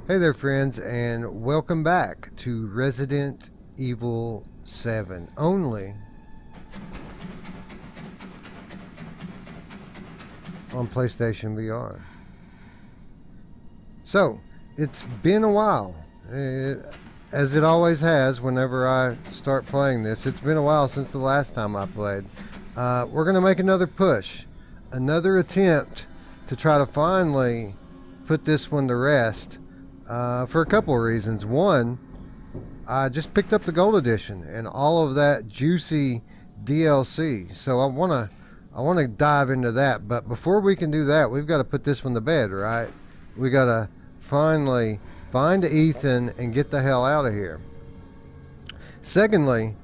Hey there friends, and welcome back to Resident Evil 7, only on PlayStation VR. So, it's been a while, as it always has whenever I start playing this. It's been a while since the last time I played. We're going to make another push, another attempt to try to finally put this one to rest. For a couple of reasons. One, I just picked up the gold edition and all of that juicy DLC, so I want to dive into that. But before we can do that, we've got to put this one to bed, right? We got to finally find Ethan and get the hell out of here. Secondly,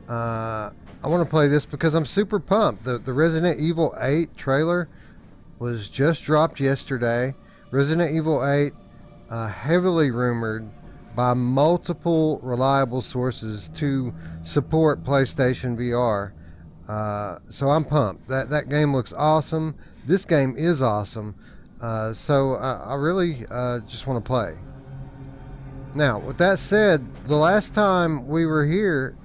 I want to play this because I'm super pumped. The Resident Evil 8 trailer was just dropped yesterday. Resident Evil 8, heavily rumored by multiple reliable sources to support PlayStation VR. So I'm pumped. That game looks awesome. This game is awesome. So I really just want to play. Now, with that said, the last time we were here,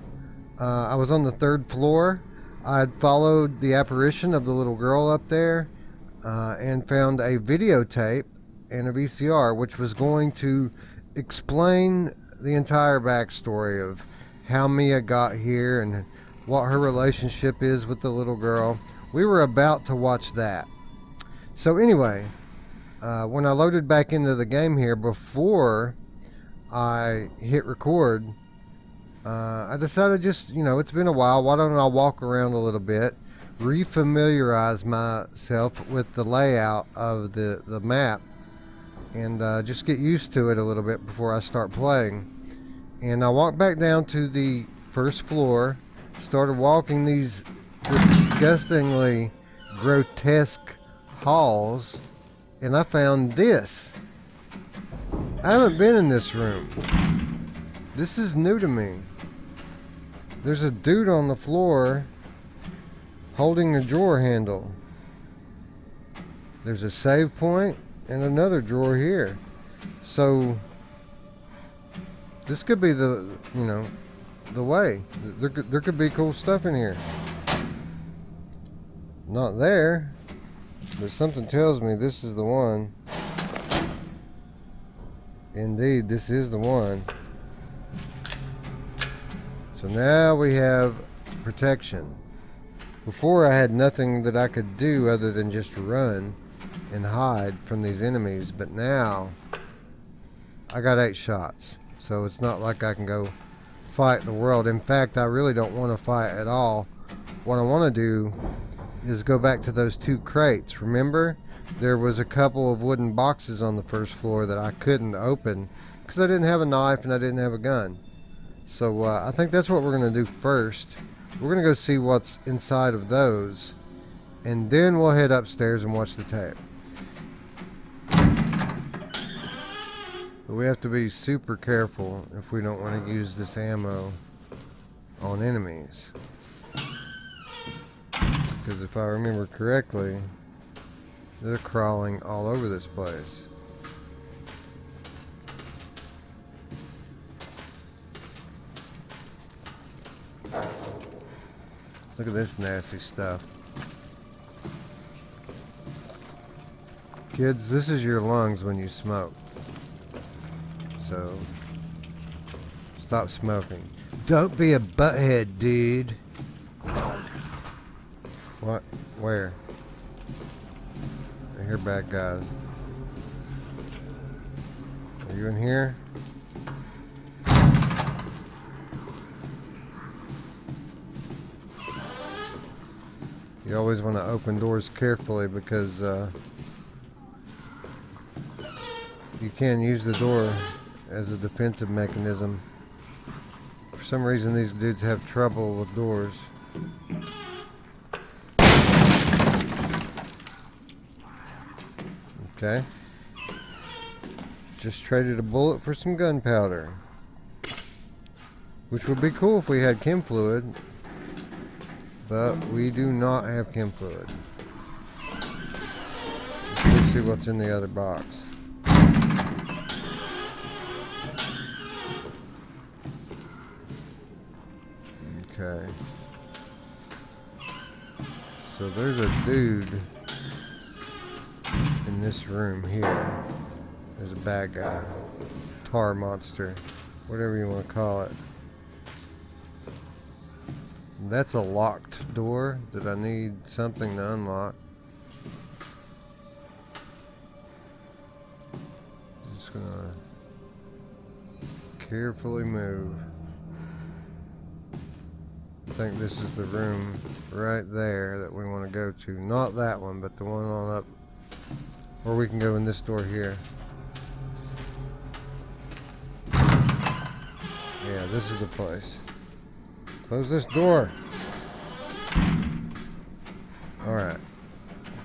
I was on the 3rd floor. I had followed the apparition of the little girl up there and found a videotape and a VCR, which was going to explain the entire backstory of how Mia got here and what her relationship is with the little girl. We were about to watch that. So anyway, when I loaded back into the game here, before I hit record, I decided just, it's been a while, why don't I walk around a little bit, refamiliarize myself with the layout of the map, and just get used to it a little bit before I start playing. And I walked back down to the 1st floor, started walking these disgustingly grotesque halls, and I found this. I haven't been in this room. This is new to me. There's a dude on the floor holding a drawer handle. There's a save point and another drawer here. So this could be the way. There could be cool stuff in here. Not there, but something tells me this is the one. Indeed, this is the one. So now we have protection. Before, I had nothing that I could do other than just run and hide from these enemies, but now I got 8 shots, so it's not like I can go fight the world. In fact, I really don't want to fight at all. What I want to do is go back to those 2 crates. Remember, there was a couple of wooden boxes on the 1st floor that I couldn't open because I didn't have a knife and I didn't have a gun. So I think that's what we're going to do first. We're going to go see what's inside of those, and then we'll head upstairs and watch the tape. But we have to be super careful if we don't want to use this ammo on enemies. Because if I remember correctly, they're crawling all over this place. Look at this nasty stuff. Kids, this is your lungs when you smoke. So, stop smoking. Don't be a butthead, dude. What? Where? I hear bad guys. Are you in here? You always want to open doors carefully because you can use the door as a defensive mechanism. For some reason, these dudes have trouble with doors. Okay. Just traded a bullet for some gunpowder. Which would be cool if we had chem fluid. But we do not have chem fluid. Let's see what's in the other box. Okay. So there's a dude in this room here. There's a bad guy. Tar monster. Whatever you want to call it. That's a locked door that I need something to unlock. I'm just gonna carefully move. I think this is the room right there that we want to go to. Not that one, but the one on up. Or we can go in this door here. Yeah, this is the place. Close this door. Alright.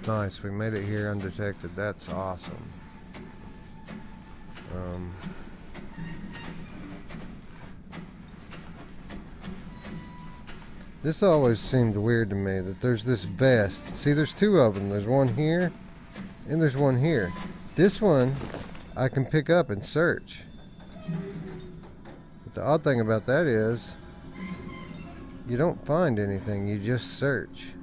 Nice, we made it here undetected. That's awesome. This always seemed weird to me that there's this vest. See, there's two of them. There's one here and there's one here. This one I can pick up and search. But the odd thing about that is you don't find anything, you just search.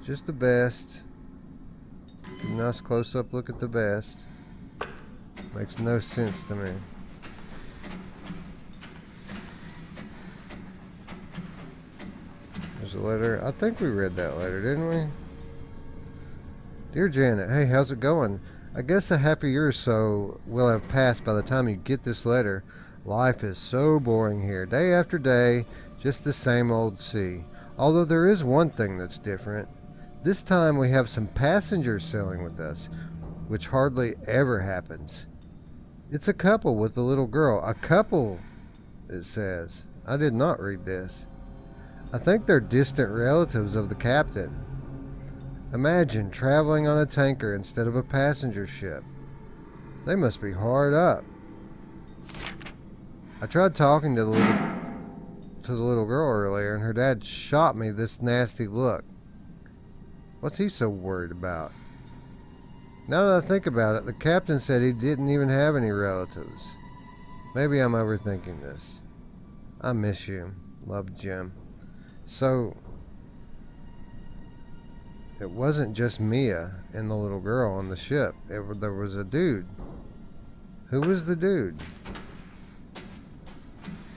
Just the vest. Get a nice close-up look at the vest. Makes no sense to me. There's a letter. I think we read that letter, didn't we? Dear Janet, hey, how's it going? I guess a half a year or so will have passed by the time you get this letter. Life is so boring here. Day after day, just the same old sea. Although there is one thing that's different. This time we have some passengers sailing with us, which hardly ever happens. It's a couple with a little girl. A couple, it says. I did not read this. I think they're distant relatives of the captain. Imagine traveling on a tanker instead of a passenger ship. They must be hard up. I tried talking to the little girl earlier, and her dad shot me this nasty look. What's he so worried about? Now that I think about it, the captain said he didn't even have any relatives. Maybe I'm overthinking this. I miss you. Love, Jim. So, it wasn't just Mia and the little girl on the ship. There was a dude. Who was the dude?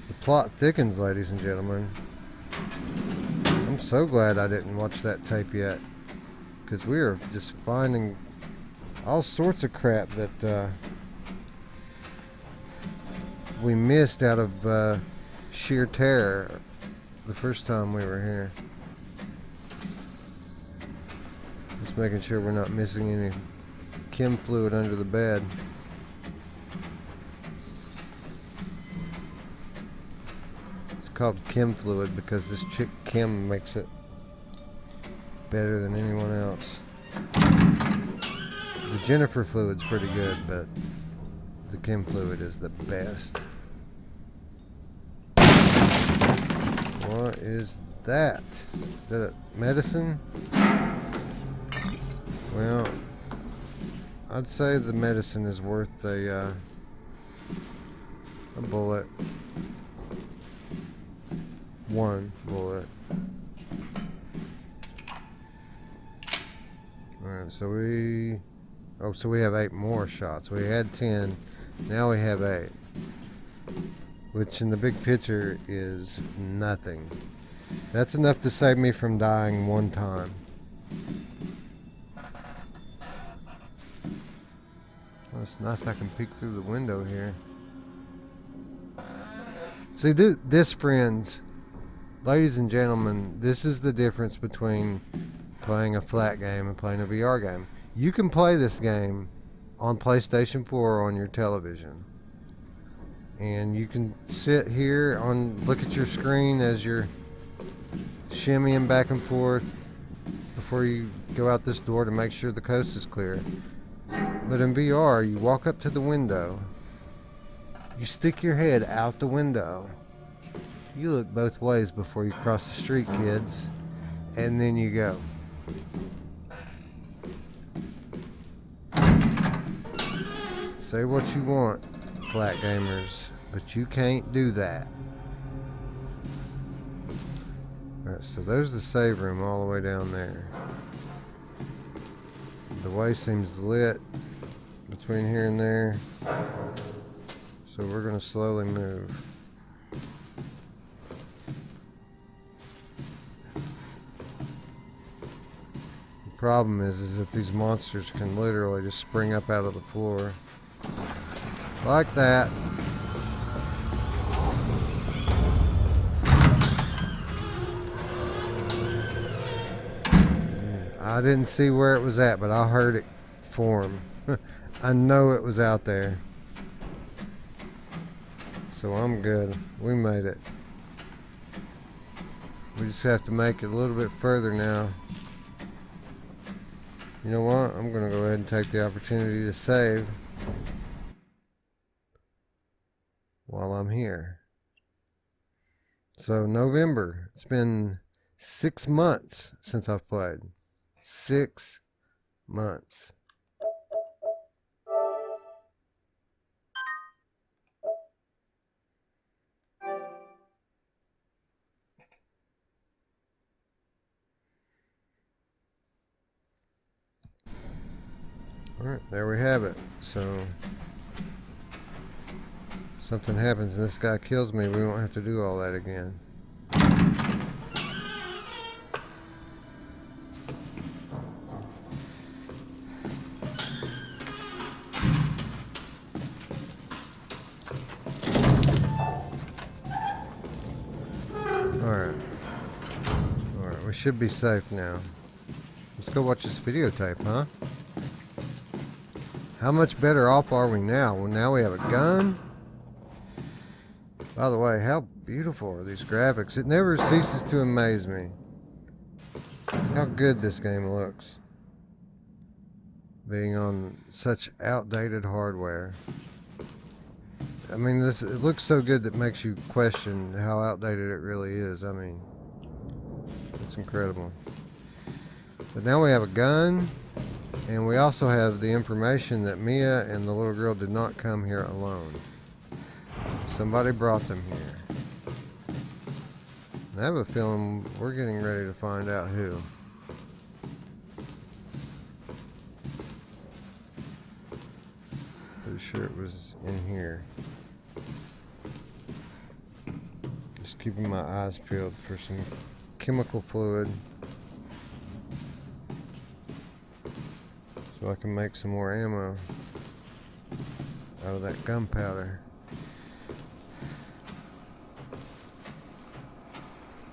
The plot thickens, ladies and gentlemen. I'm so glad I didn't watch that tape yet. Because we are just finding all sorts of crap that we missed out of sheer terror the first time we were here. Just making sure we're not missing any chem fluid under the bed. It's called chem fluid because this chick Kim makes it better than anyone else. The Jennifer fluid's pretty good, but the chem fluid is the best. What is that? Is that a medicine? Well, I'd say the medicine is worth a bullet. One bullet. Alright, so we have 8 more shots. We had 10, now we have 8. Which in the big picture is nothing. That's enough to save me from dying one time. Well, it's nice I can peek through the window here. See, this friends, ladies and gentlemen, this is the difference between playing a flat game and playing a VR game. You can play this game on PlayStation 4 or on your television. And you can sit here look at your screen as you're shimmying back and forth before you go out this door to make sure the coast is clear. But in VR, you walk up to the window, you stick your head out the window, you look both ways before you cross the street, kids, and then you go. Say what you want, flat gamers, but you can't do that. Alright, so there's the save room all the way down there. The way seems lit between here and there. So we're going to slowly move. The problem is that these monsters can literally just spring up out of the floor. Like that. I didn't see where it was at, but I heard it form. I know it was out there. So I'm good. We made it. We just have to make it a little bit further now. You know what? I'm going to go ahead and take the opportunity to save while I'm here. So November. It's been 6 months since I've played. 6 months. Alright, there we have it. So, something happens and this guy kills me, we won't have to do all that again. Alright. Alright, we should be safe now. Let's go watch this videotape, huh? How much better off are we now? Well, now we have a gun. By the way, how beautiful are these graphics? It never ceases to amaze me how good this game looks, being on such outdated hardware. I mean, it looks so good that makes you question how outdated it really is. I mean, it's incredible. But now we have a gun. And we also have the information that Mia and the little girl did not come here alone. Somebody brought them here. And I have a feeling we're getting ready to find out who. Pretty sure it was in here. Just keeping my eyes peeled for some chemical fluid. So I can make some more ammo out of that gunpowder.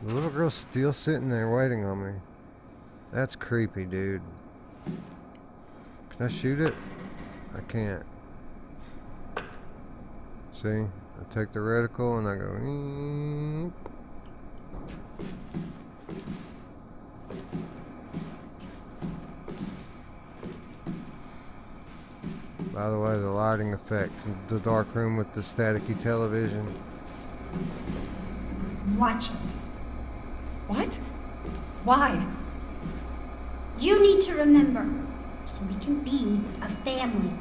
The little girl's still sitting there waiting on me. That's creepy, dude. Can I shoot it? I can't. See? I take the reticle and I go... By the way, the lighting effect, the dark room with the staticky television. Watch it. What? Why? You need to remember, so we can be a family.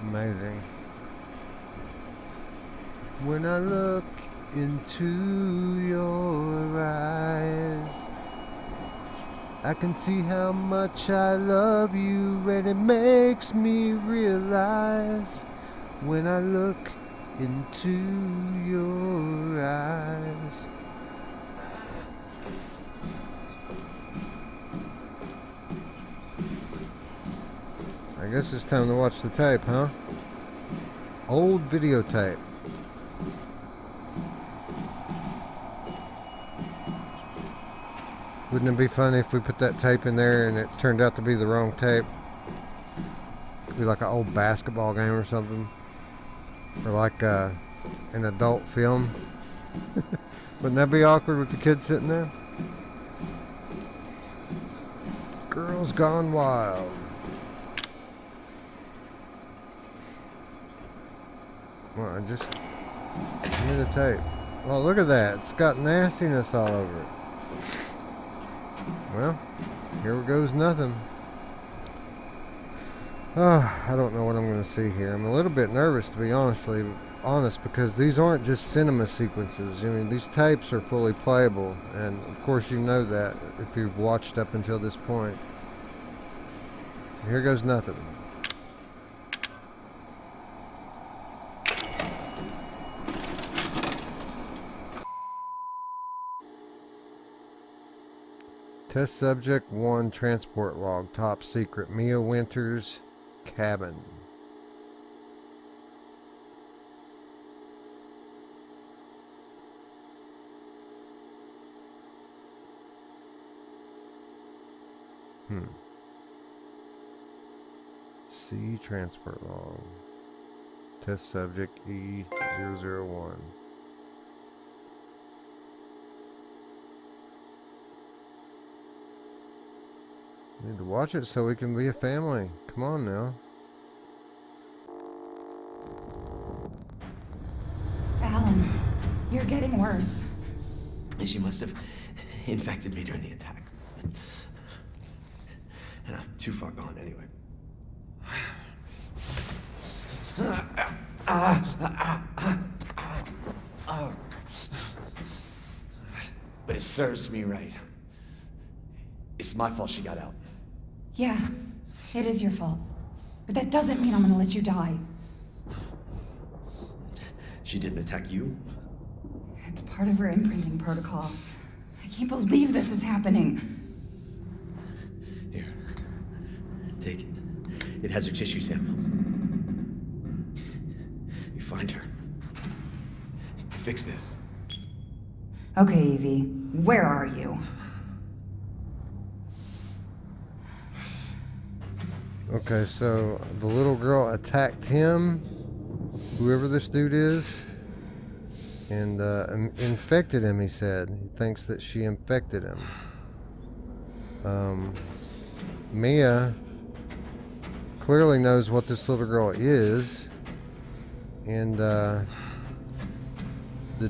Amazing. When I look into your eyes, I can see how much I love you, and it makes me realize when I look into your eyes. I guess it's time to watch the tape, huh? Old videotape. Wouldn't it be funny if we put that tape in there and it turned out to be the wrong tape? It'd be like an old basketball game or something. Or like an adult film. Wouldn't that be awkward with the kid sitting there? Girls Gone Wild. Well, just give me the tape. Well, look at that. It's got nastiness all over it. Well, here goes nothing. I don't know what I'm going to see here. I'm a little bit nervous, to be honest, because these aren't just cinema sequences. I mean, these tapes are fully playable, and of course you know that if you've watched up until this point. Here goes nothing. Test subject 1 transport log, top secret, Mia Winters' cabin. C transport log. Test subject E001. Need to watch it so we can be a family. Come on now. Alan, you're getting worse. She must have infected me during the attack. And I'm too far gone anyway. But it serves me right. It's my fault she got out. Yeah, it is your fault. But that doesn't mean I'm gonna let you die. She didn't attack you? It's part of her imprinting protocol. I can't believe this is happening. Here, take it. It has her tissue samples. You find her. You fix this. Okay, Evie, where are you? Okay, so the little girl attacked him, whoever this dude is, and infected him, he said. He thinks that she infected him. Mia clearly knows what this little girl is, and the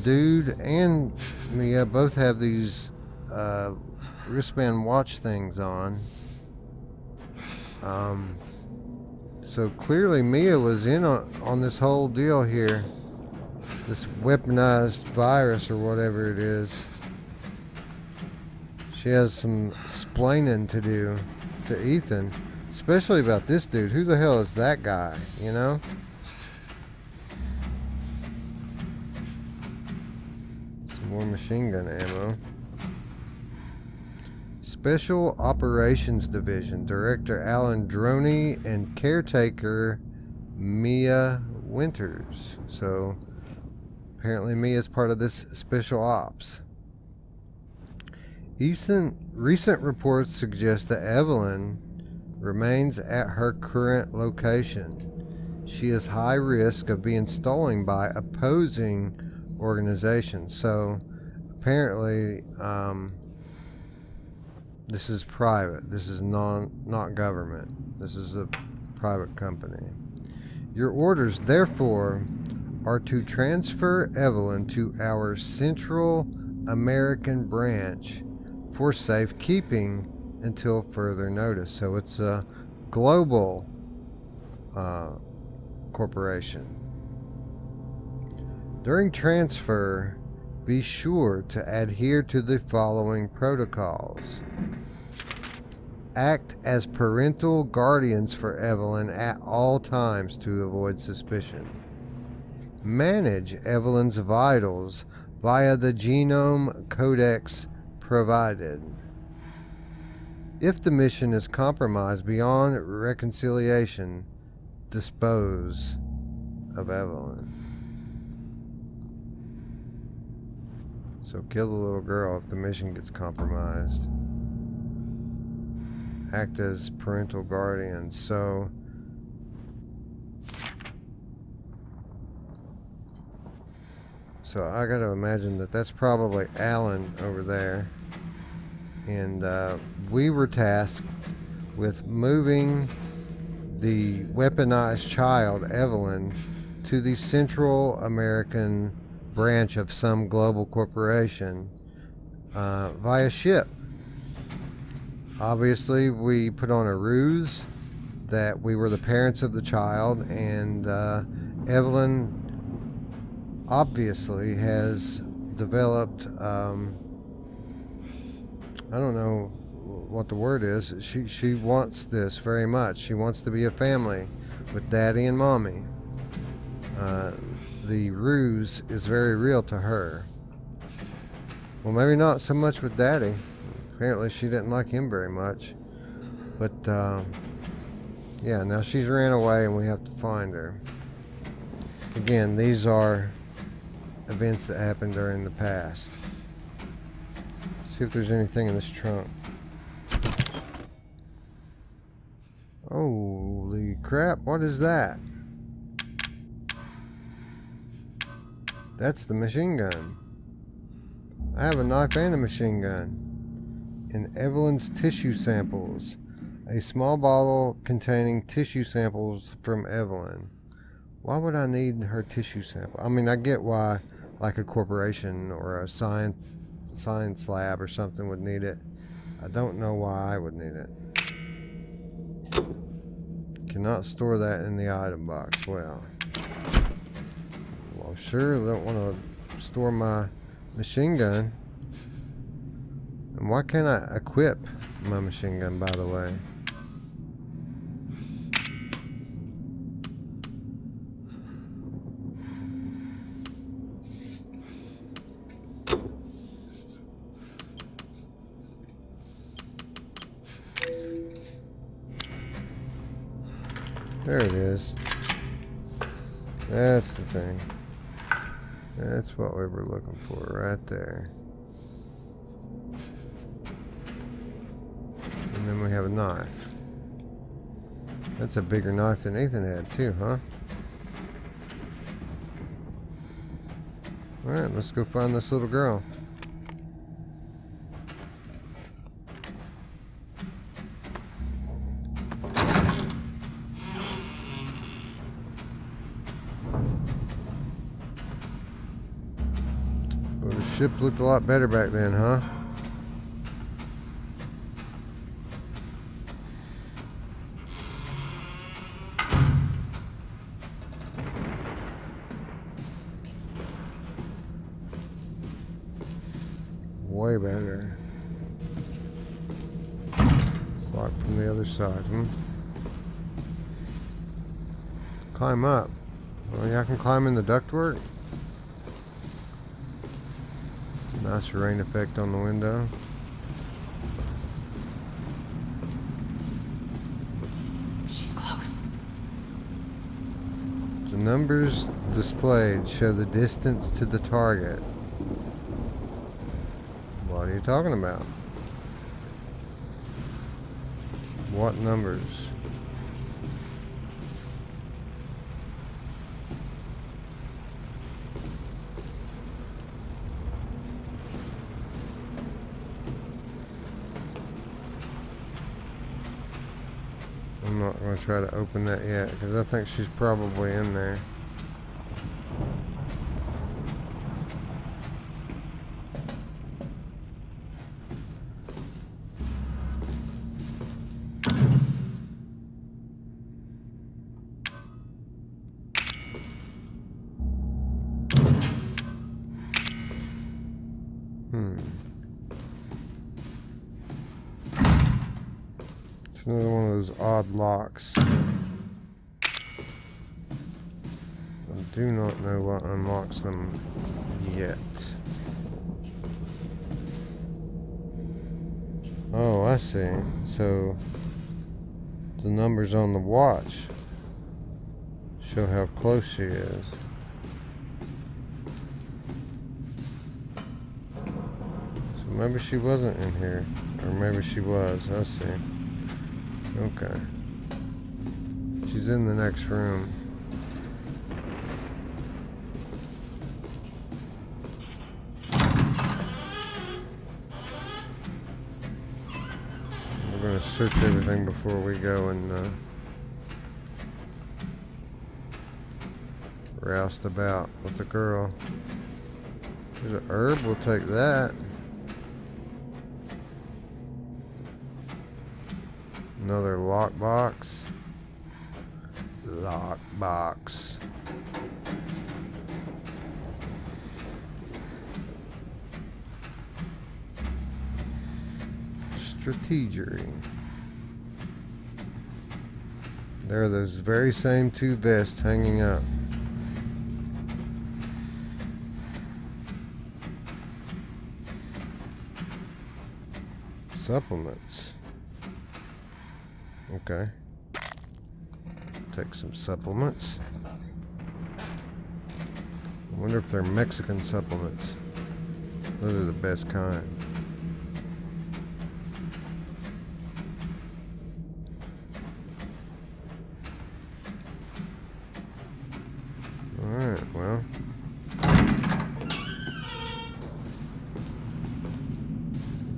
dude and Mia both have these wristband watch things on. So clearly Mia was in on this whole deal here. This weaponized virus or whatever it is. She has some splaining to do to Ethan, especially about this dude. Who the hell is that guy, you know? Some more machine gun ammo. Special Operations Division, Director Alan Droney and Caretaker Mia Winters. So apparently Mia is part of this Special Ops. Recent reports suggest that Evelyn remains at her current location. She is high risk of being stolen by opposing organizations. So apparently this is private. This is not government. This is a private company. Your orders, therefore, are to transfer Evelyn to our Central American branch for safekeeping until further notice. So it's a global corporation. During transfer, be sure to adhere to the following protocols. Act as parental guardians for Evelyn at all times to avoid suspicion. Manage Evelyn's vitals via the genome codex provided. If the mission is compromised beyond reconciliation, dispose of Evelyn. So kill the little girl if the mission gets compromised. Act as parental guardian. So I gotta imagine that that's probably Alan over there. And we were tasked with moving the weaponized child, Evelyn, to the Central American branch of some global corporation via ship. Obviously, we put on a ruse that we were the parents of the child, and Evelyn obviously has developed, I don't know what the word is. She wants this very much. She wants to be a family with daddy and mommy. The ruse is very real to her. Well, maybe not so much with daddy. Apparently she didn't like him very much. But yeah, now she's ran away and we have to find her. Again, these are events that happened during the past. Let's see if there's anything in this trunk. Holy crap, what is that? That's the machine gun. I have a knife and a machine gun. In Evelyn's tissue samples. A small bottle containing tissue samples from Evelyn. Why would I need her tissue sample? I mean, I get why, like a corporation or a science lab or something would need it. I don't know why I would need it. Cannot store that in the item box. Well, sure don't want to store my machine gun. And why can't I equip my machine gun, by the way? There it is. That's the thing. That's what we were looking for right there. And then we have a knife. That's a bigger knife than Ethan had too, huh? Alright, let's go find this little girl. Well, the ship looked a lot better back then, huh? Way better. It's locked from the other side, Climb up. Oh, yeah, I can climb in the ductwork. Nice rain effect on the window. She's close. The numbers displayed show the distance to the target. What are you talking about? What numbers? I'm not going to try to open that yet because I think she's probably in there. It's another one of those odd locks. I do not know what unlocks them yet. Oh, I see. So the numbers on the watch show how close she is. So maybe she wasn't in here. Or maybe she was. I see. Okay. She's in the next room. We're going to search everything before we go and roust about with the girl. There's an herb, we'll take that. Another lockbox. Lockbox. Strategery. There are those very same two vests hanging up. Supplements. Okay. Take some supplements. I wonder if they're Mexican supplements. Those are the best kind. Alright, well.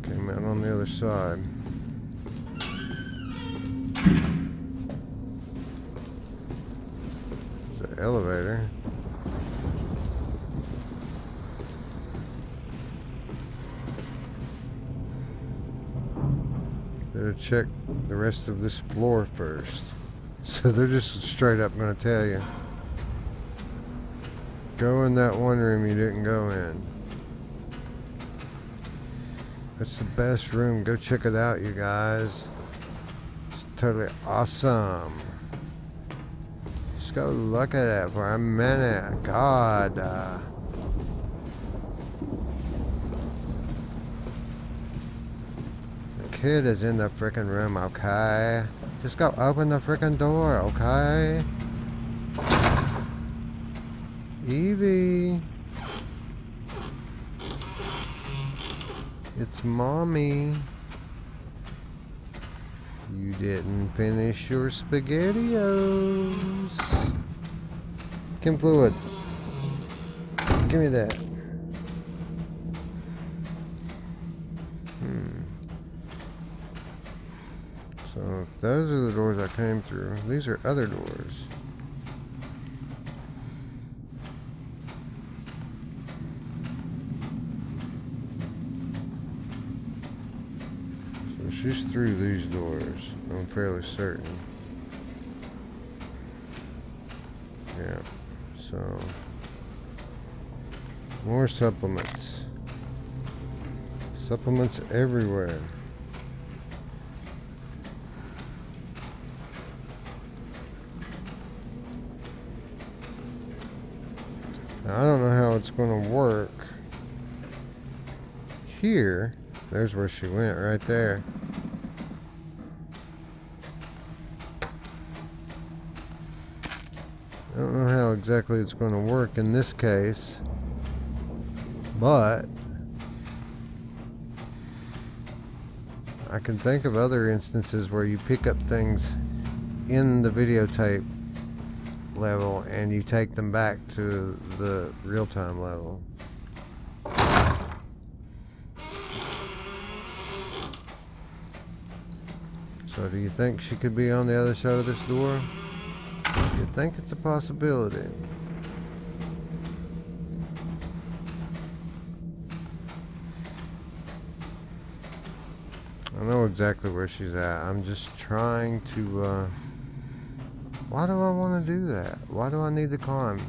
Came out on the other side. There's an elevator. Better check the rest of this floor first. So they're just straight up gonna tell you. Go in that one room you didn't go in. It's the best room. Go check it out, you guys. It's totally awesome. Just go look at it for a minute. God. The kid is in the freaking room, okay? Just go open the freaking door, okay? Evie. It's mommy. You didn't finish your SpaghettiOs. Chem fluid. Give me that. So if those are the doors I came through, these are other doors. So she's through these doors, I'm fairly certain. Yeah, so more supplements. Supplements everywhere. Now, I don't know how it's going to work. Here, there's where she went, right there. I don't know how exactly it's going to work in this case, but I can think of other instances where you pick up things in the videotape level and you take them back to the real-time level. So do you think she could be on the other side of this door? You think it's a possibility. I know exactly where she's at. I'm just trying to, why do I want to do that? Why do I need to climb?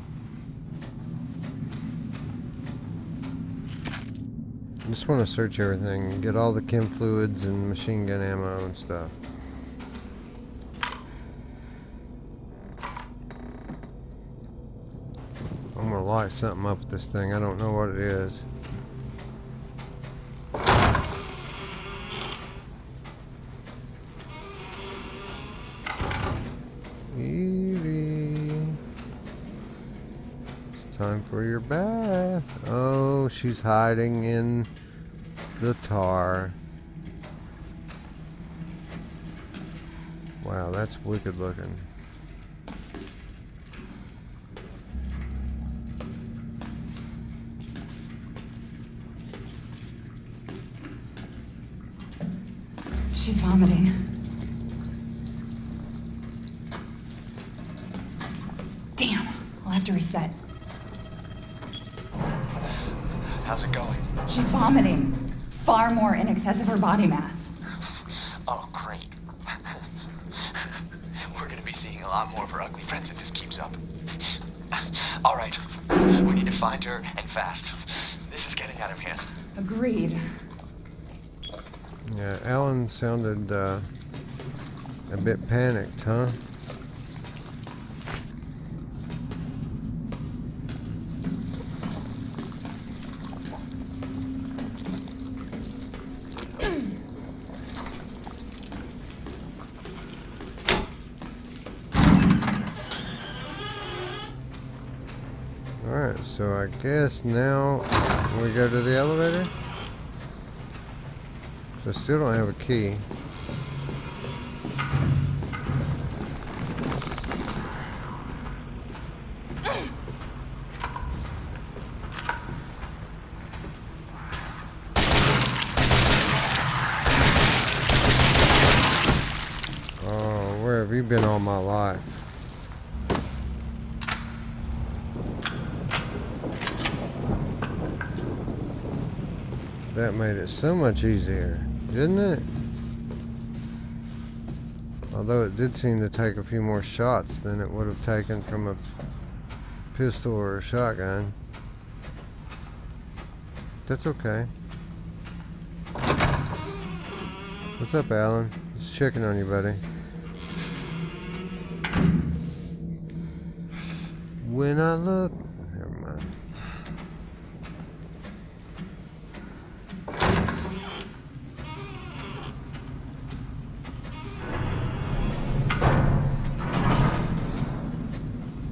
I just want to search everything, get all the chem fluids and machine gun ammo and stuff. I'm gonna light something up with this thing. I don't know what it is. Evie, it's time for your bath. Oh, she's hiding in the tar. Wow, that's wicked looking. She's vomiting. Damn, I'll have to reset. How's it going? She's vomiting. Far more in excess of her body mass. Oh, great. We're gonna be seeing a lot more of her ugly friends if this keeps up. All right. We need to find her, and fast. This is getting out of hand. Agreed. Yeah, Alan sounded a bit panicked, huh? Alright, so I guess now we go to the elevator. So I still don't have a key. Oh, where have you been all my life? That made it so much easier, didn't it? Although it did seem to take a few more shots than it would have taken from a pistol or a shotgun. That's okay. What's up, Alan? Just checking on you, buddy. When I look... Never mind.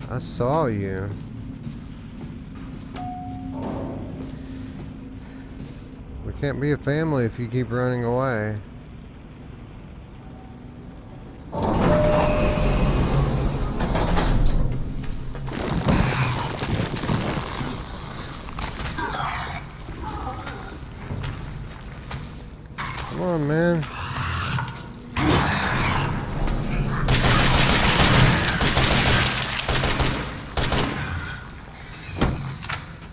I saw you. We can't be a family if you keep running away. Come on, man.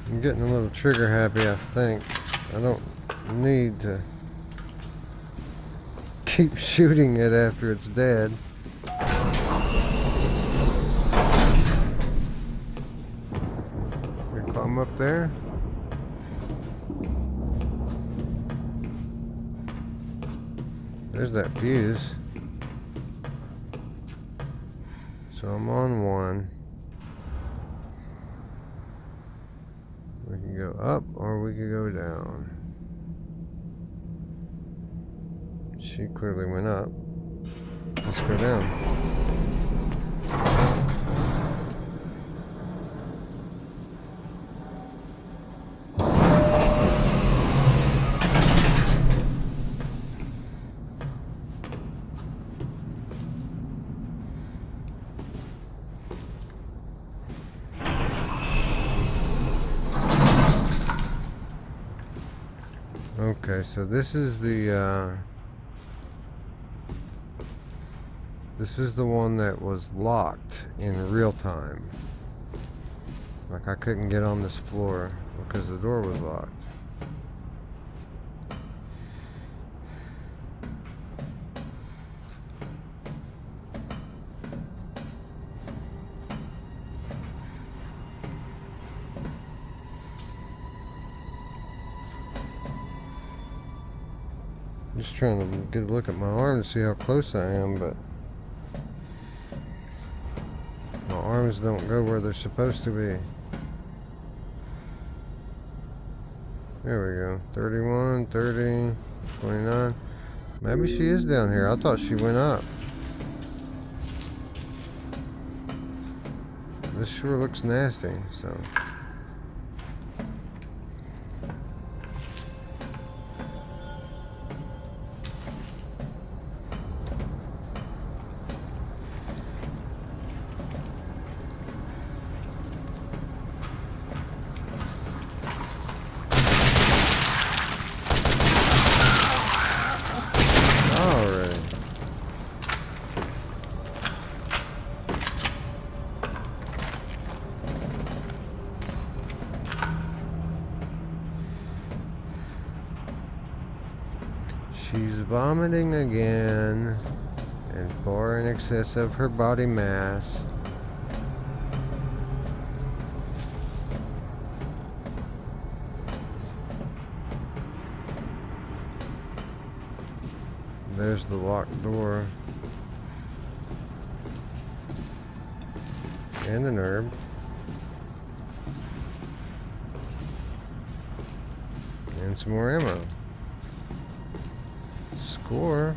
I'm getting a little trigger happy, I think. I don't need to keep shooting it after it's dead. We climb up there. There's that fuse. So I'm on one. We can go up or we can go down. She clearly went up. Let's go down. Okay, so this is the one that was locked in real time. Like I couldn't get on this floor because the door was locked. Just trying to get a look at my arm to see how close I am, but my arms don't go where they're supposed to be. There we go. 31, 30, 29. Maybe she is down here. I thought she went up. This sure looks nasty, so... She's vomiting again, and far in excess of her body mass. There's the locked door. And an herb. And some more ammo. Score.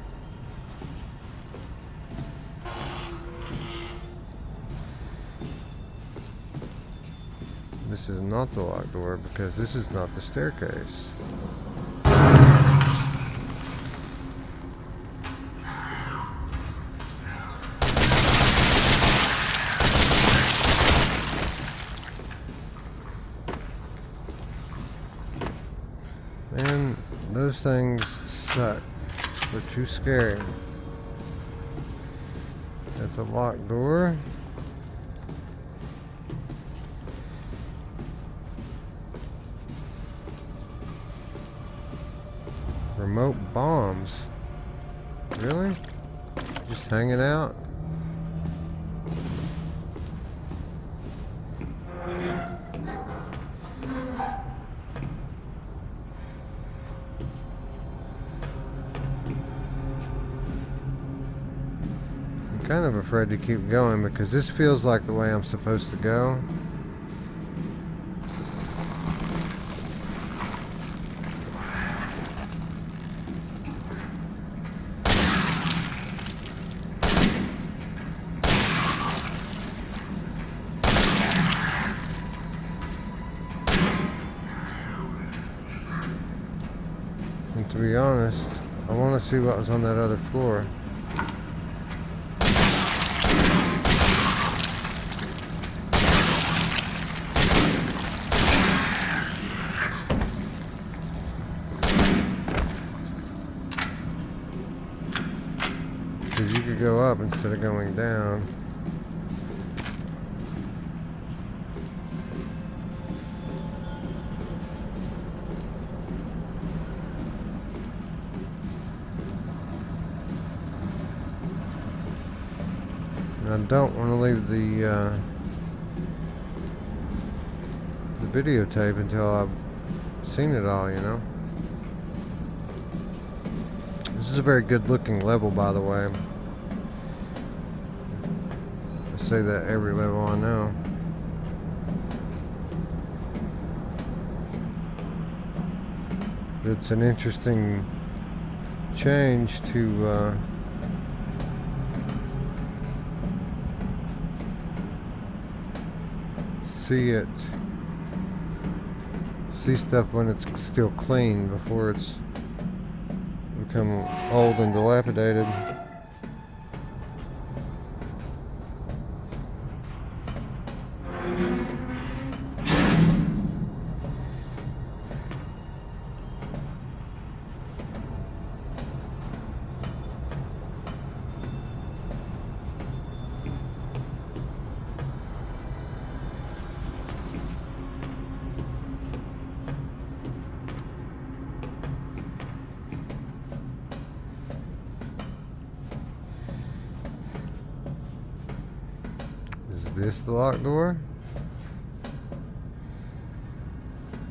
This is not the locked door because this is not the staircase. Man, those things suck. They're too scary. That's a locked door. Remote bombs. Really? Just hanging out? I'm kind of afraid to keep going because this feels like the way I'm supposed to go. And to be honest, I want to see what was on that other floor. Because you could go up instead of going down. And I don't want to leave the videotape until I've seen it all, you know? This is a very good looking level, by the way. I say that every level I know. It's an interesting change to see stuff when it's still clean before it's become old and dilapidated. Is this the locked door?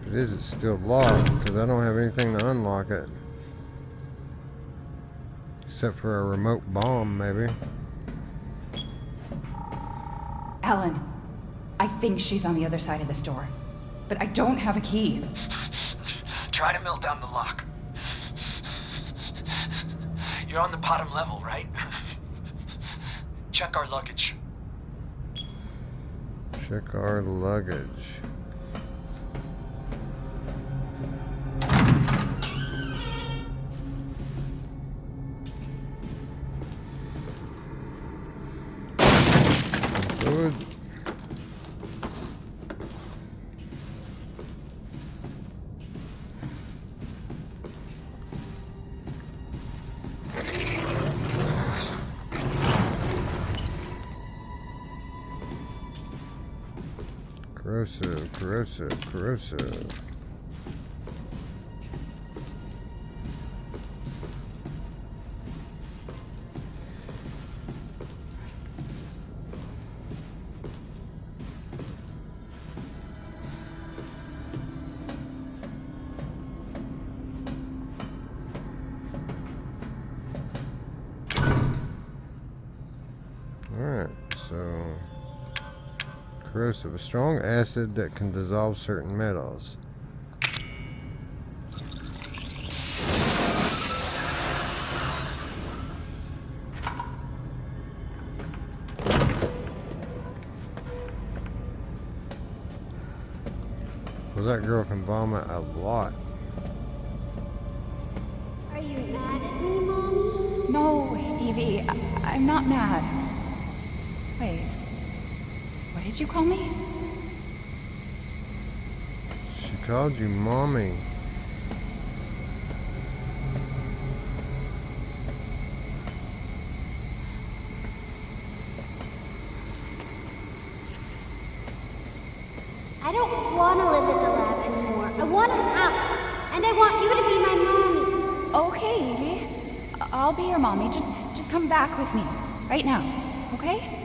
If it is, it's still locked because I don't have anything to unlock it. Except for a remote bomb, maybe. Alan, I think she's on the other side of this door, but I don't have a key. Try to melt down the lock. You're on the bottom level, right? Check our luggage. Check our luggage. Good. Corrosive, corrosive, corrosive. Alright, so corrosive, a strong acid that can dissolve certain metals. Well, that girl can vomit a lot. Are you mad at me, Mommy? No, Evie, I'm not mad. Wait, what did you call me? She called you Mommy. I don't want to live at the lab anymore. I want a house. And I want you to be my mommy. Okay, Evie. I'll be your mommy. Just come back with me. Right now. Okay?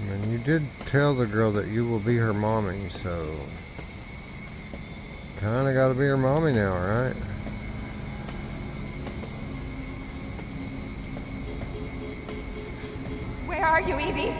And you did tell the girl that you will be her mommy, so kinda gotta be her mommy now, right? Where are you, Evie?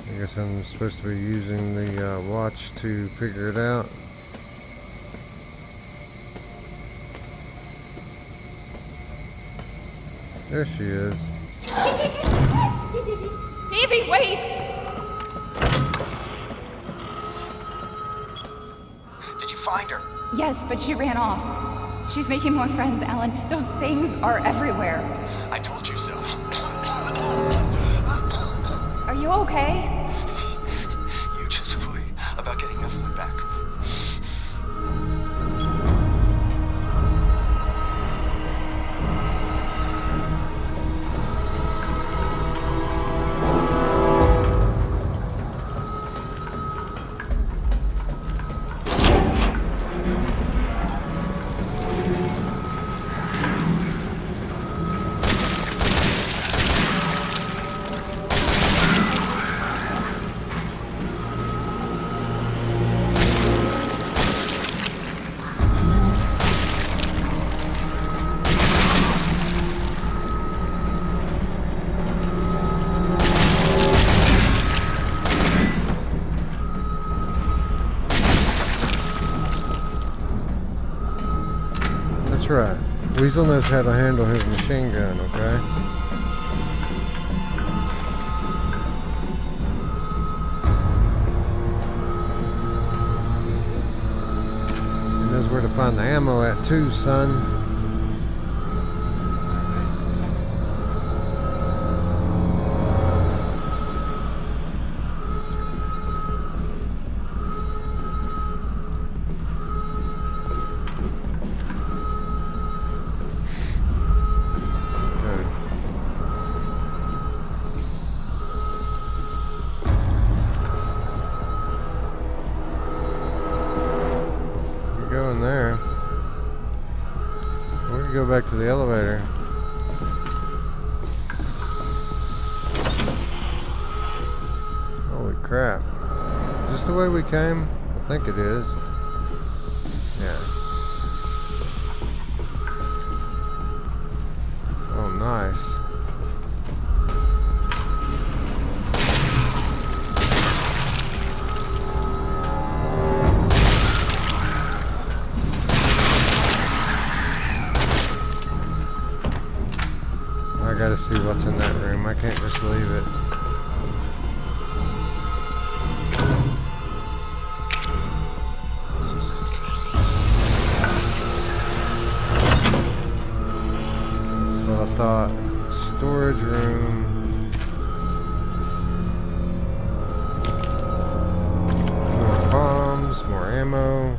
I guess I'm supposed to be using the watch to figure it out. There she is. Evie, wait! Did you find her? Yes, but she ran off. She's making more friends, Alan. Those things are everywhere. I told you so. Are you okay? You just worry about getting Evelyn back. That's right. Weasel knows how to handle his machine gun, okay? He knows where to find the ammo at too, son. Go in there. We can go back to the elevator. Holy crap. Is this the way we came? I think it is. Yeah. Oh, nice. I gotta see what's in that room. I can't just leave it. That's what I thought. Storage room. More bombs, more ammo,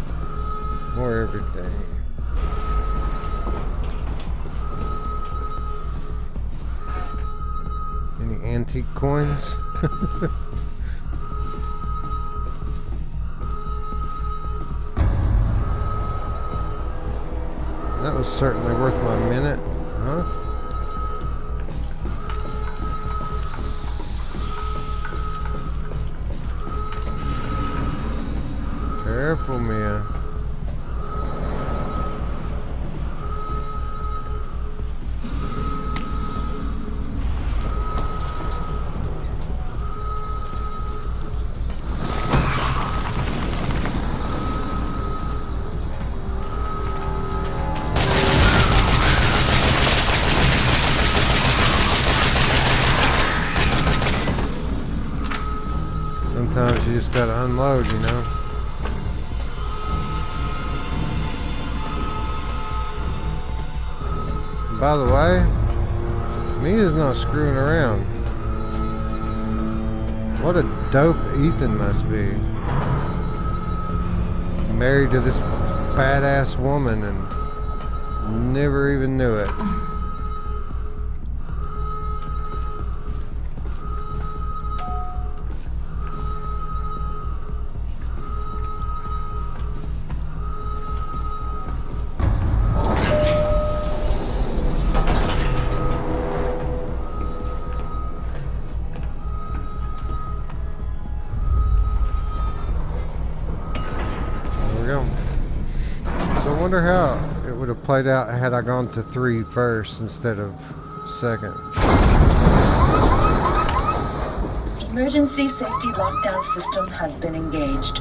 more everything. Any antique coins? That was certainly worth my minute, huh? Careful, Mia. Sometimes you just gotta unload, you know? And by the way, Mia's not screwing around. What a dope Ethan must be. Married to this badass woman and never even knew it. So I wonder how it would have played out had I gone to 3 first instead of 2nd. Emergency safety lockdown system has been engaged.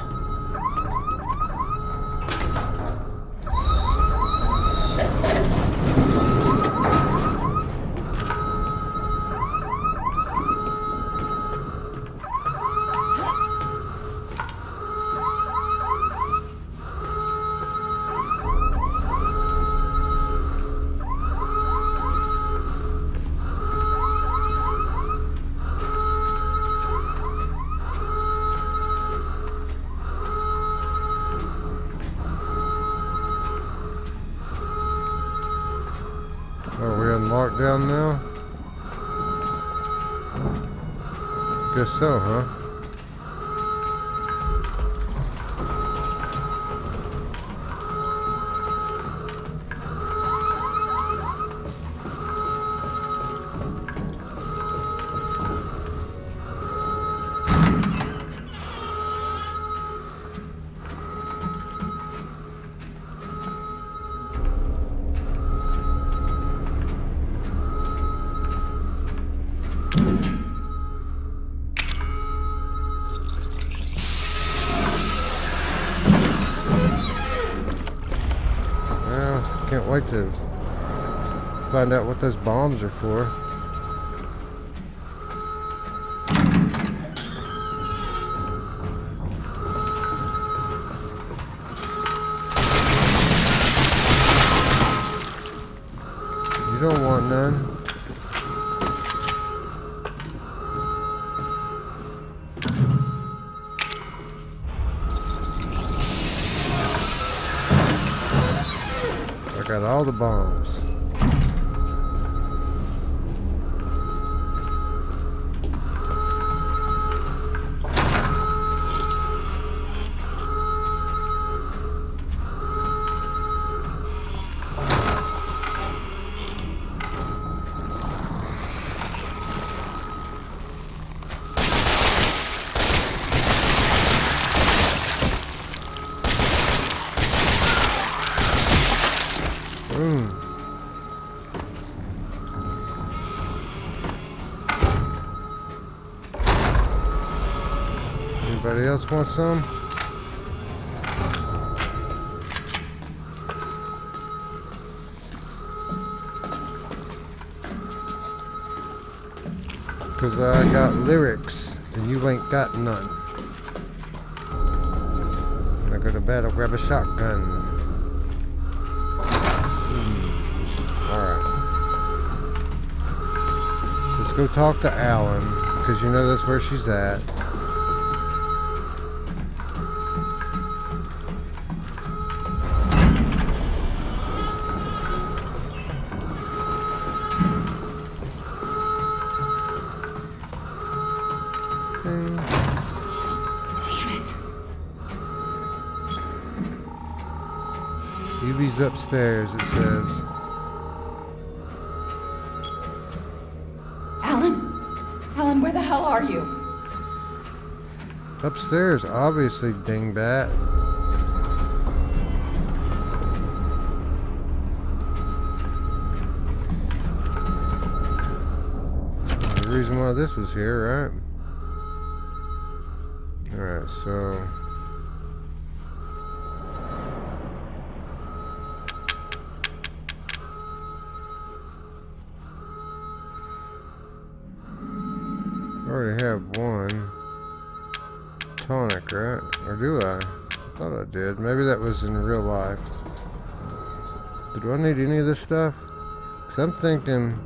Are we on lockdown now? Guess so, huh? Can't wait to find out what those bombs are for. You don't want none. Got all the bombs. Anybody else want some? Cause I got lyrics and you ain't got none. When I go to battle, grab a shotgun. Alright. Let's go talk to Alan, because you know that's where she's at. Evie's upstairs, it says. Alan, where the hell are you? Upstairs, obviously, dingbat. The reason why this was here, right? Alright, so... I already have one tonic, right? Or do I? I thought I did. Maybe that was in real life. Do I need any of this stuff? Because I'm thinking...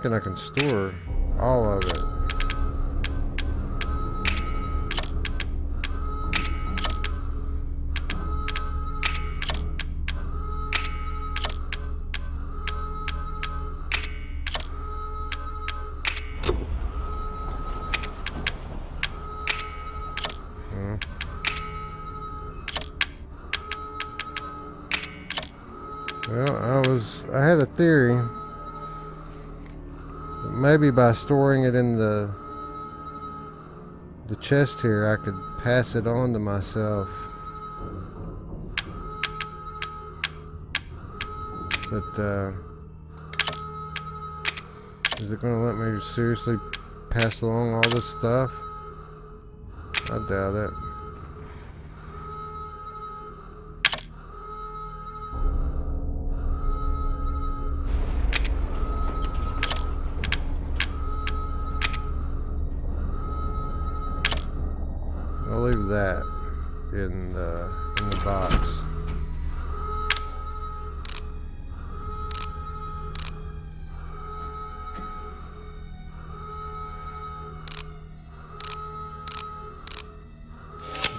I can store all of it. Well, I had a theory. Maybe by storing it in the chest here, I could pass it on to myself. But, is it going to let me seriously pass along all this stuff? I doubt it. I'll leave that in the box.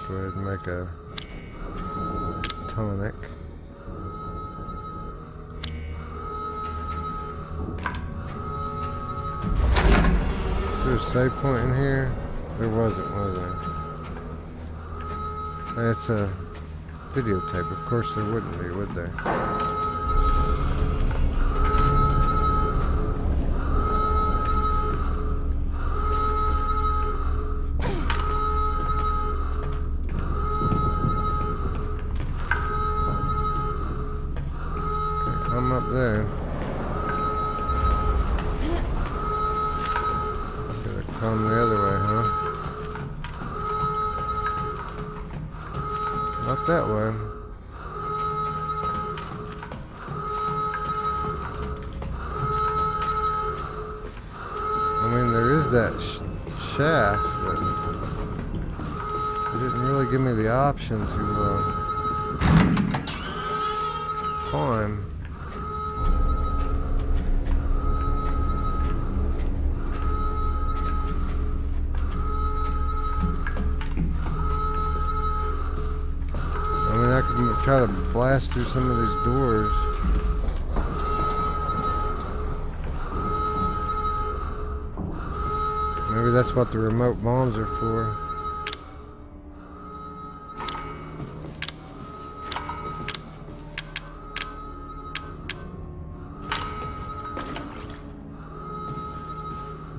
Go ahead and make a tonic. Is there a save point in here? There wasn't, was there? It's a videotape. Of course there wouldn't be, would there? Okay, come up there. Gotta come the other way, huh? Not that way. I mean, there is that shaft, but it didn't really give me the option to climb. I can try to blast through some of these doors. Maybe that's what the remote bombs are for.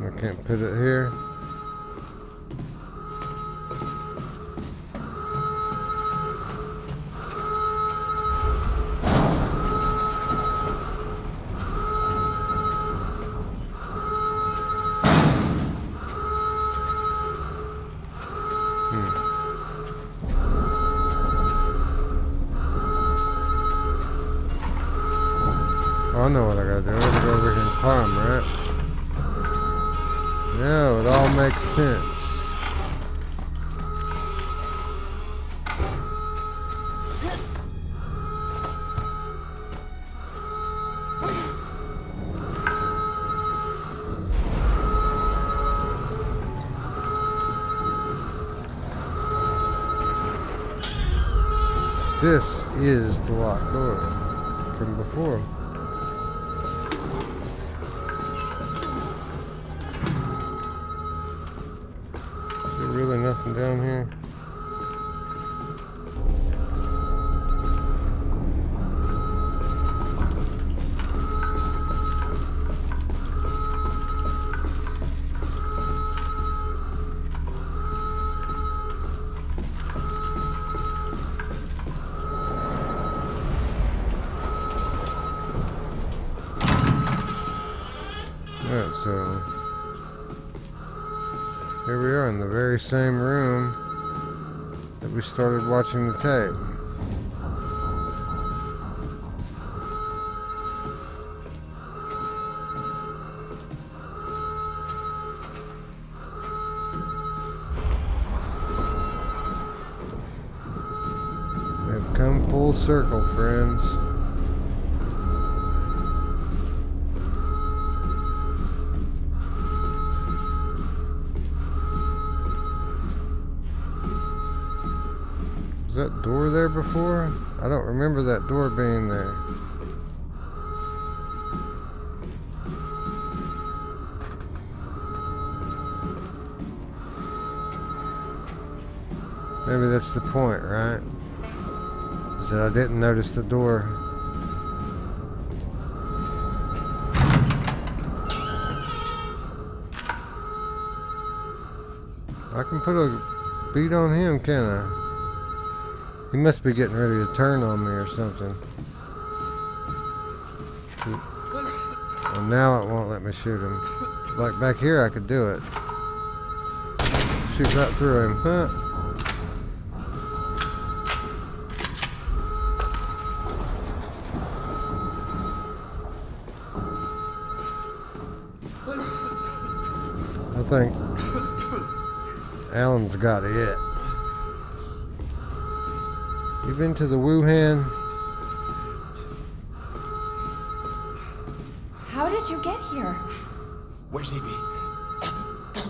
I can't put it here. I know what I gotta do. I gotta go over here and climb, right? No, it all makes sense. This is the locked door from before. nothing down here. Alright, so here we are in the very same room that we started watching the tape. We've come full circle, friends. Was that door there before? I don't remember that door being there. Maybe that's the point, right? Is that I didn't notice the door. I can put a beat on him, can't I? He must be getting ready to turn on me or something. Well, now it won't let me shoot him. Like back here I could do it. Shoot right through him. Huh? I think Alan's got it. You been to the Wuhan? How did you get here? Where's Evie?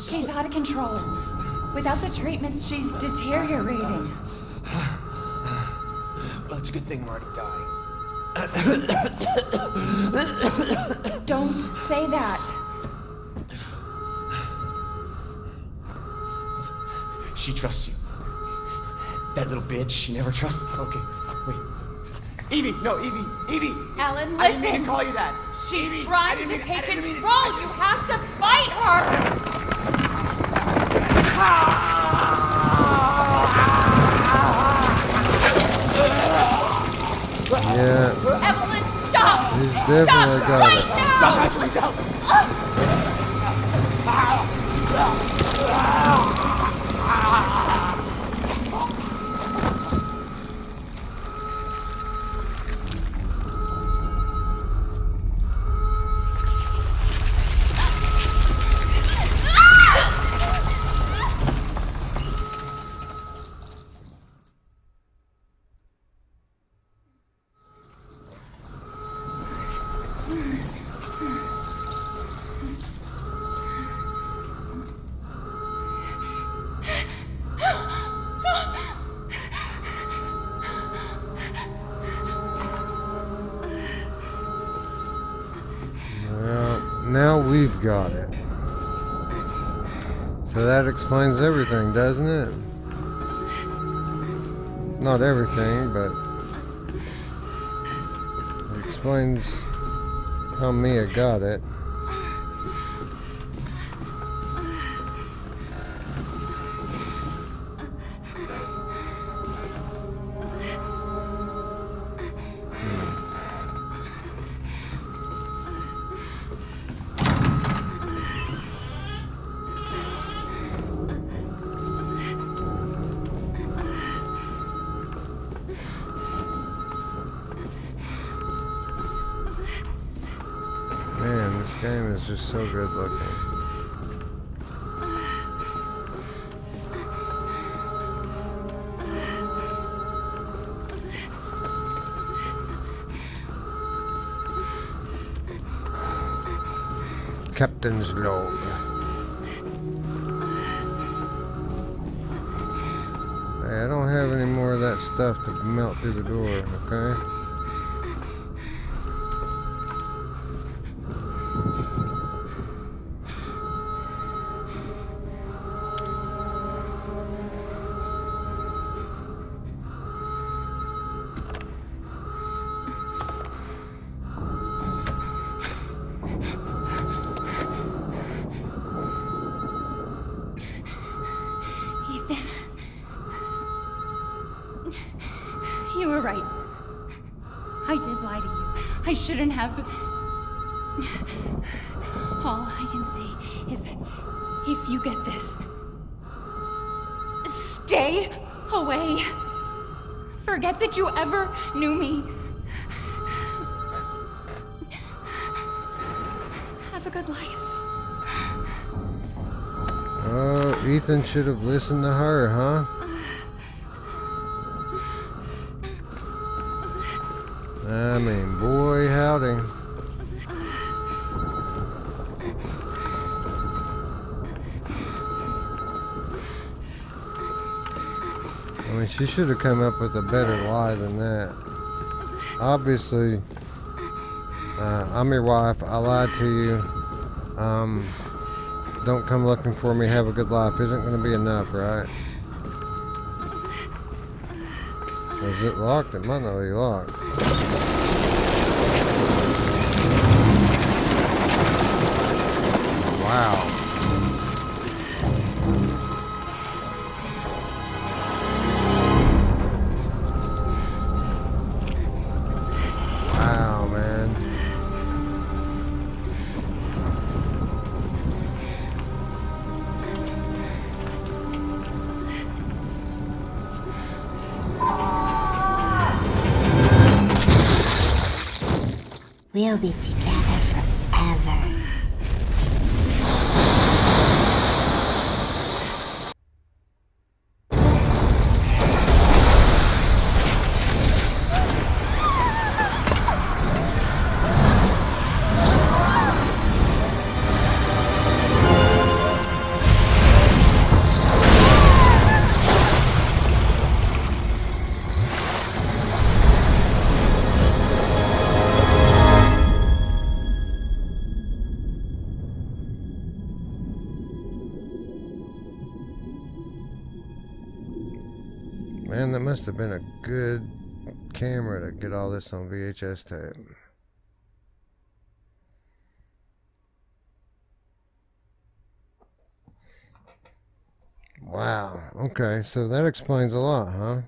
She's out of control. Without the treatments, she's deteriorating. Well, it's a good thing we're already dying. Don't say that. She trusts you. That little bitch, she never trusted. Okay, wait. Evie, no, Evie. Alan, I didn't mean to listen. call you that. She's Evie, I trying didn't to mean I take didn't mean control. You have to fight her. Yeah. Evelyn, stop. He's definitely Stop got right it. now. Don't touch me, don't. Well, now we've got it. So that explains everything, doesn't it? Not everything, but it explains how Mia got it. Man, this game is just so good looking. Captain's log. Hey, I don't have any more of that stuff to melt through the door, okay? right. I did lie to you. I shouldn't have. All I can say is that if you get this, stay away. Forget that you ever knew me. Have a good life. Oh, Ethan should have listened to her, huh? I mean, boy, howdy. I mean, she should have come up with a better lie than that. Obviously, I'm your wife. I lied to you. Don't come looking for me. Have a good life. Isn't going to be enough, right? Is it locked? It might not be locked. Wow. Wow, man. We'll be together forever. Man, that must have been a good camera to get all this on VHS tape. Wow. Okay, so that explains a lot, huh?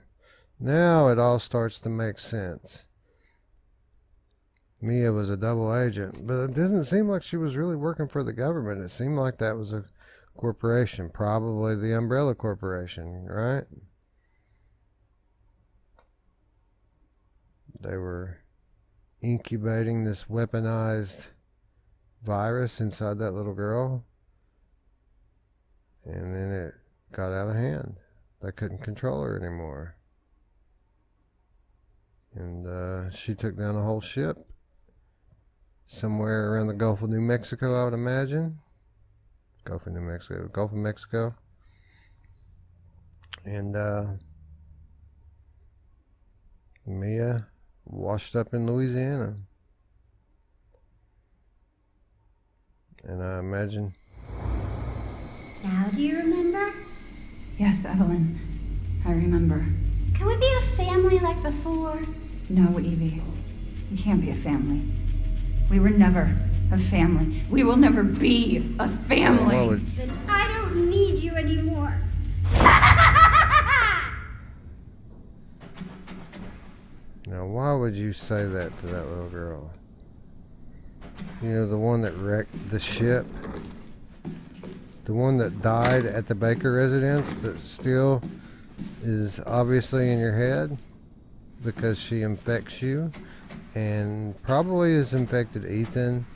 Now it all starts to make sense. Mia was a double agent, but it doesn't seem like she was really working for the government. It seemed like that was a corporation, probably the Umbrella Corporation, right? They were incubating this weaponized virus inside that little girl, and then it got out of hand. They couldn't control her anymore. And she took down a whole ship somewhere around the Gulf of New Mexico, I would imagine. Gulf of Mexico. And Mia washed up in Louisiana. And I imagine... Now do you remember? Yes, Evelyn. I remember. Can we be a family like before? No, Evie. We can't be a family. We were never a family. We will never be a family. Then I don't need you anymore. Now, why would you say that to that little girl? You know, the one that wrecked the ship? The one that died at the Baker residence, but still is obviously in your head because she infects you and probably has infected Ethan.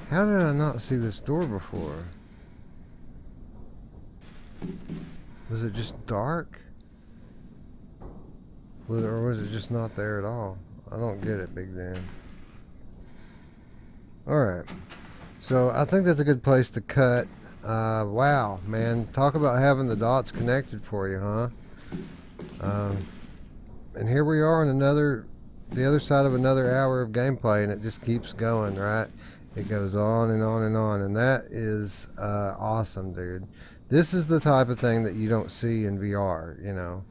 How did I not see this door before? Was it just dark? Or was it just not there at all? I don't get it, Big Dan. Alright. So I think that's a good place to cut. Wow, man. Talk about having the dots connected for you, huh? And here we are on the other side of another hour of gameplay, and it just keeps going, right? It goes on and on and on, and that is awesome, dude. This is the type of thing that you don't see in VR, you know.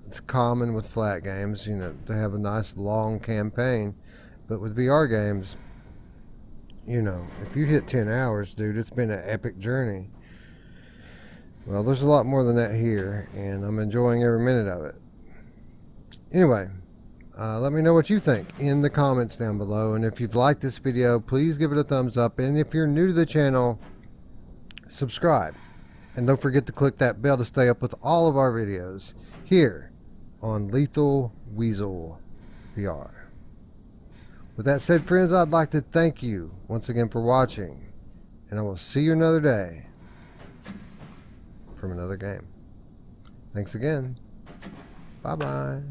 It's common with flat games, you know, to have a nice long campaign, but with VR games, you know, if you hit 10 hours, dude, it's been an epic journey. Well, there's a lot more than that here, and I'm enjoying every minute of it. Anyway, let me know what you think in the comments down below. And if you've liked this video, please give it a thumbs up. And if you're new to the channel, subscribe. And don't forget to click that bell to stay up with all of our videos here on Lethal Weasel VR. With that said, friends, I'd like to thank you once again for watching. And I will see you another day from another game. Thanks again. Bye-bye.